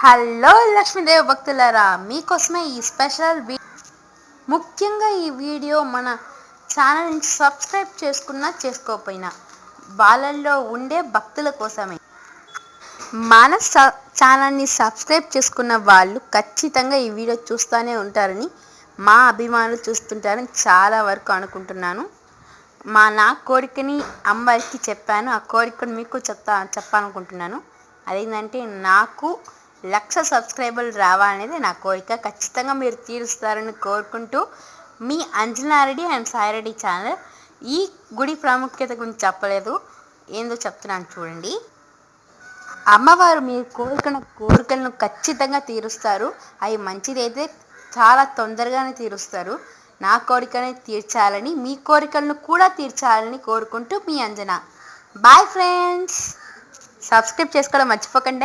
Hello Lakshmidevi భక్తులారా, మీకోసమే ఈ స్పెషల్ ముఖ్యంగా ఈ వీడియో మన ఛానల్ని సబ్స్క్రైబ్ చేసుకున్నా చేసుకోకపోయినా వాళ్ళల్లో ఉండే భక్తుల కోసమే. మన ఛానల్ని సబ్స్క్రైబ్ చేసుకున్న వాళ్ళు ఖచ్చితంగా ఈ వీడియో చూస్తూనే ఉంటారని, మా అభిమానులు చూస్తుంటారని చాలా వరకు అనుకుంటున్నాను. నా కోరికని అమ్మవారికి చెప్పాను, ఆ కోరికను మీకు చెప్పాలనుకుంటున్నాను. అదేంటంటే, నాకు 1,00,000 సబ్స్క్రైబర్లు రావాలనేది నా కోరిక. ఖచ్చితంగా మీరు తీరుస్తారని కోరుకుంటూ, మీ అంజనారెడ్డి అండ్ సాయిరెడ్డి ఛానల్. ఈ గుడి ప్రాముఖ్యత గురించి చెప్పలేదు, ఏందో చెప్తున్నాను చూడండి. అమ్మవారు మీ కోరికలను ఖచ్చితంగా తీరుస్తారు. అవి మంచిదైతే చాలా తొందరగానే తీరుస్తారు. నా కోరికని తీర్చాలని, మీ కోరికలను కూడా తీర్చాలని కోరుకుంటూ మీ అంజన. బాయ్ ఫ్రెండ్స్, సబ్స్క్రైబ్ చేసుకోవడం మర్చిపోకండి.